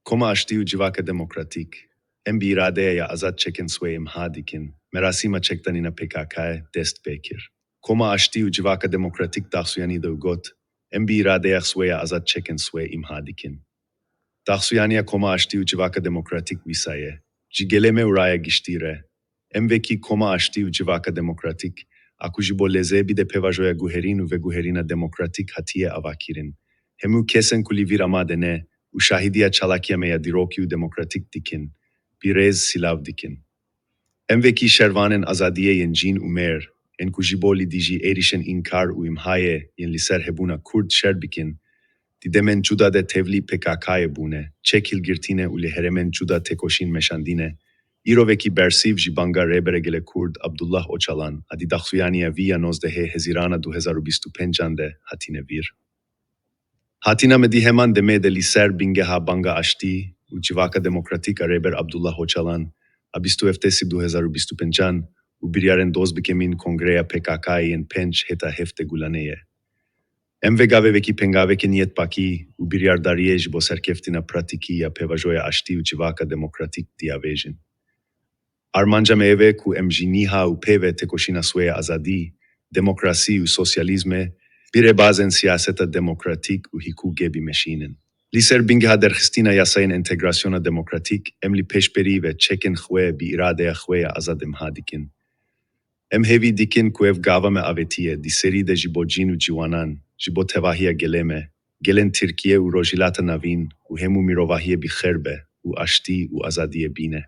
Koma Aştî Civaka Demokratîk, em îradeya azad çekên îmha dikin, merasîma Çekdanîna PKKyê dest bekir. Koma Aştî Civaka Demokratîk Daxuyanî got, em îradeya azad çekên îmha dikin. Daxuyaniya Koma Aştî Civaka Demokratîk wisayê, ji Gelê me raya giştî re, em wekî Koma Aştî Civaka Demokratîk, aku ji bo lezê bide pevajoya guherîn û veguherîna demokratîk hatiye avakirin. Hemû kesên ku li vîr amade ne, û şahidiya çalakiya me ya dîrokî û demokratîk dikin, bi rêz silav dikin. Em wekî şervanên azadiyê cîn û mêr, en ku ji bo li dijî êrişên înkar û îmhayê yên li ser hebûna Kurd şer bikin, di demen cuda de tevlî PKKyê bûne, çek hilgirtîne û li heremen cuda tekoşîn meşandîne, îro wekî bersîv ji Banga Rêber Kurd Abdullah Ocalan, a di Daxuyaniya vî ya 19 Hezîrana 2025 de hatine vîr. Hatina me di heman demê de li ser bingeha Banga Aştî û Civaka Demokratîk a Rêber Abdullah Ocalan, a 27 2025 û biryarên doz bikemîn Kongreya PKKyê yên 5 heta hefte gulaneye. Em vegave wekî pengaveke niyetpakî û biryardariyê ji bo serkeftina pratikî ya pevajoya Aştî û Civaka Demokratîk diyavêjin. Armanca me eve ku em jî nîha û pêve tekoşîna swêya azadî, demokrasî û sosyalîzmê, bire bazen siyaseta demokratîk û hikûkê bimeşînin. Li ser bingeha derxistina yasayên entegrasyona demokratîk, em li pêşberî ve çekên xwe bi îradeya xwe ya azad îmha dikin. Em hêvî dikin ku ev gava me avêtiye, di serî de ji bo cîn û ciwanan, ji bo tevahiya Gelê me, gelên Tirkiye û rojhilata navîn û hemû mirovahiyê bi xêr be û aştî û azadiyê bîne.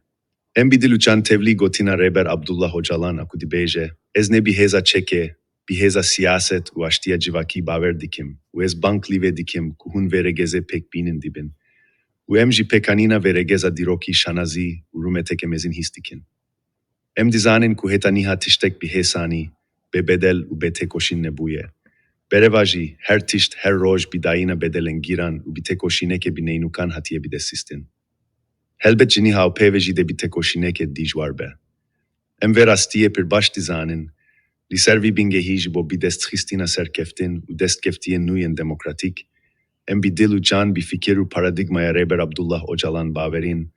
Em bi dil û can tevlî gotina Rêber Abdullah Ocalan aku dibêje, ez ne bi hêza çekê, bi hêza siyaset û aştiya civakî bawer dikim û ez bank lî vê dikim ku hûn vê regezê pek bînin dibin. û em jî pekanîna vê regeza dîrokî şanazî û rûmeteke mezin hîs dikin. Em dizanin ku heta nîha tiştek bi hêsanî, bê bedel û bê tekoşîn nebûye. Bereva jî her tişt her roj bi dayîna bedelên gîran û bi tekoşîneke bi neynûkan hatiye bidesistin. Helbet ji nîha û pêve jî de bi tekoşîneke dijwar be. Em vê rastiyê pir baş dizanin, li ser vî bingehî ji bo bi destxistina serkeftin û destkeftiyên nû yên demokratîk, em bi dil û can bi fikir û paradigmaya Rêber Abdullah Ocalan bawerin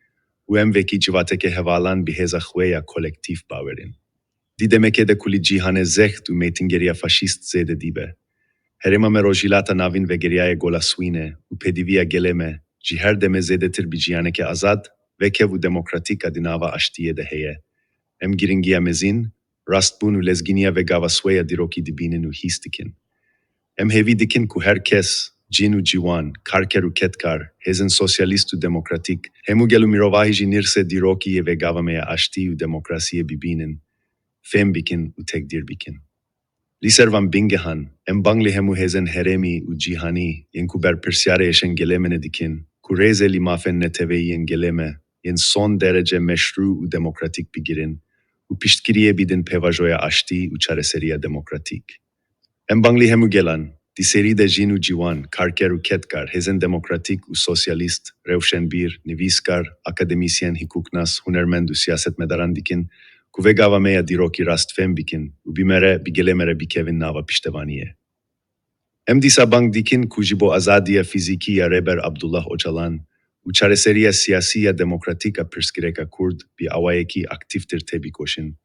û em wekî civateke hevalan bi hêza xwe ya kolektif bawerin. Di demeke de ku li cîhanê zext û mêtingeriya faşîst zêde dibe. Herêma me rojhilata navîn vegeriyayê golaswîne û pêdiviya Gelê me ji her deme zêdetir bi ciyaneke azad, vekev û demokratîk a di nava Aştîyê de heye. Em giringiya mezin, rastbûn û lezgîniya vegava swê ya dîrokî dibînin û hîs dikin. Em hêvî dikin ku her kes, cîn û ciwan, karker û ketkar, hêzin sosyalîst û demokratîk, hemû gel û mirovahî jî nîrse dîrokî yê vegava me ya Aştî û demokrasiyê bibînin, fêm bikin û tekdîr bikin. Li ser van bingehan, em bang li hemû hêzên herêmî û cîhanî yên ku berpirsyarê êşen Gelê me ne dikin, ku rêzê li mafên neteveyî yên Gelê me yên son derece meşru û demokratîk bigirin û piştgiriyê bidin pevajoya Aştî û çareseriya demokratîk. Em bang li hemû gelan, di serî de jîn û ciwan, karker û ketkar, hêzên demokratîk û sosyalîst, rewşenbîr, nivîskar, akademisyen, hikûknas, hunermend û siyasetmedaran dikin, ku vegava me ya dîrokî rast fêm bikin û bi me re bi Gelê me re bikevin nava piştevaniyê. Em dîsa bang dikin ku ji bo azadiya fîzîkî ya Rêber Abdullah Ocalan û çareseriya siyasî ya demokratîk a pirsgirêka Kurd bi awayekî aktiftir tê bikoşin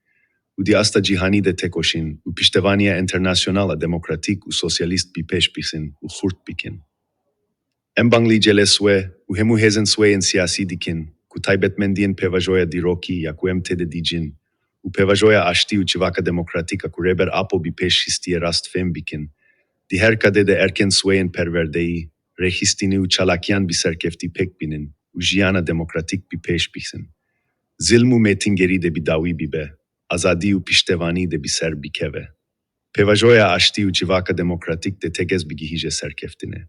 û di asta cîhanî de tekoşin û piştevaniya internasyonal a demokratîk û sosyalîst bi pêş bixin û xurt bikin. Em bang li Gelê swê û hemû hêzên swê yên siyasî dikin ku taybetmendiyên pevajoya dîrokî ya ku em tê de dîcin û pevajoya Aştî û Civaka Demokratîk a ku Rêber Apo bi pêş hîstiye rast fêm bikin, di her kadê de erken swêyên perwerdeyî, rêxistinî û çalakiyan bi serkeftî pek binin û jiyana demokratîk bi pêş bixin. Zilm û mêtingerî de bi dawî bibe, azadî û piştevanî de bi ser bikeve. Pevajoya Aştî û Civaka Demokratîk de tegez bigihîje serkeftine.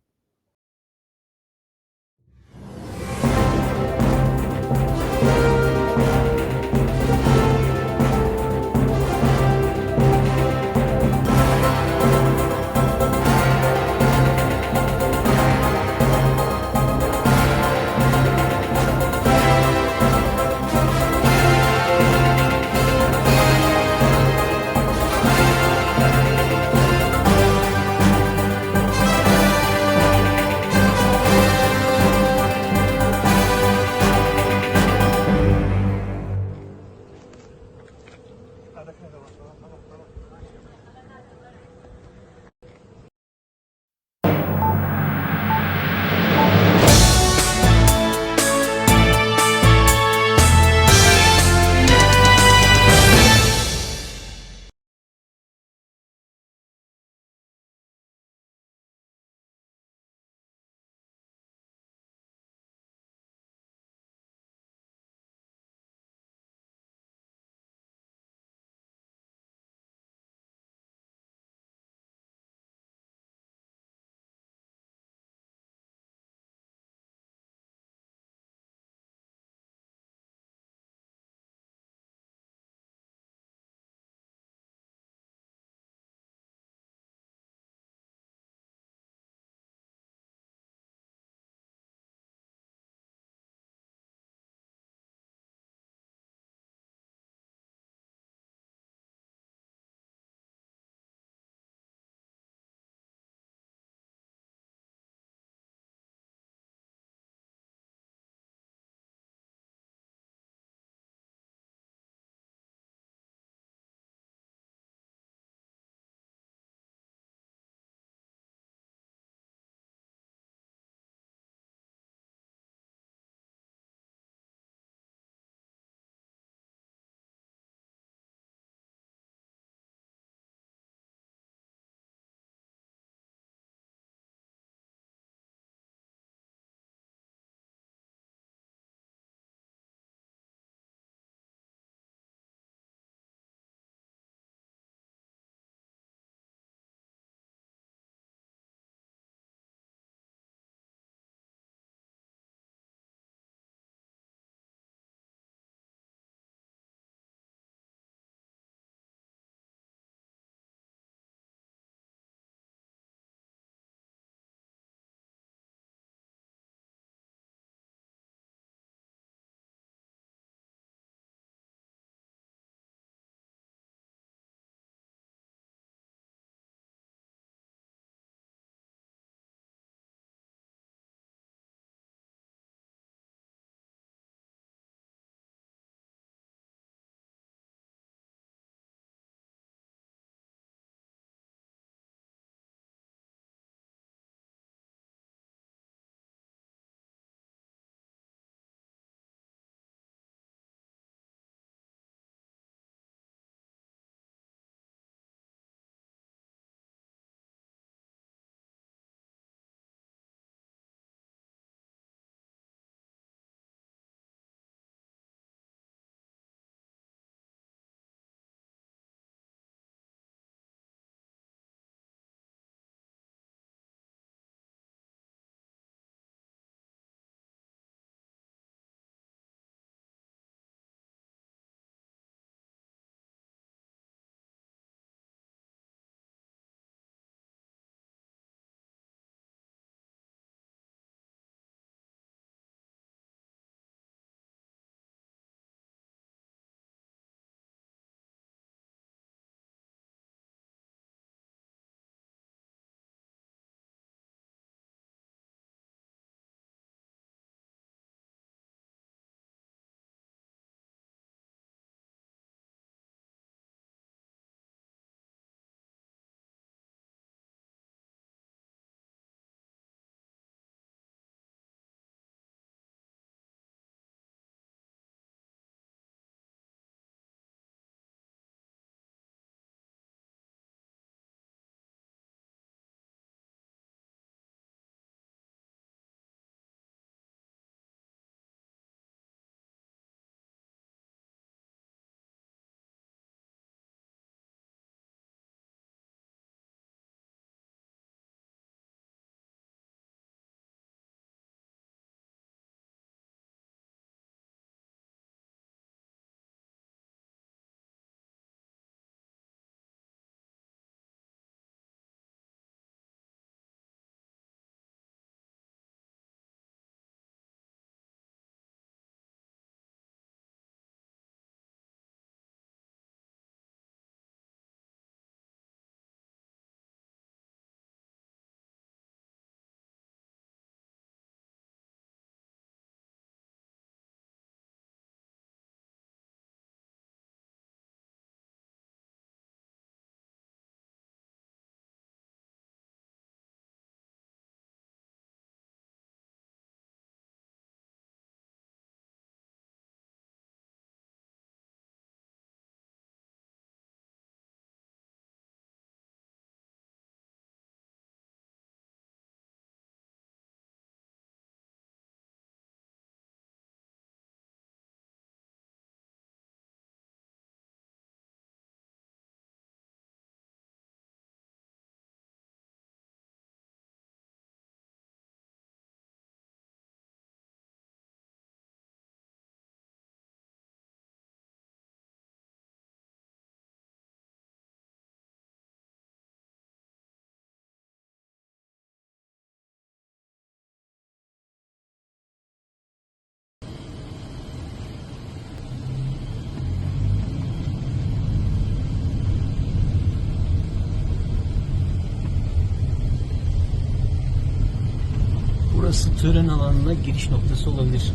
Burası tören alanına giriş noktası olabilir.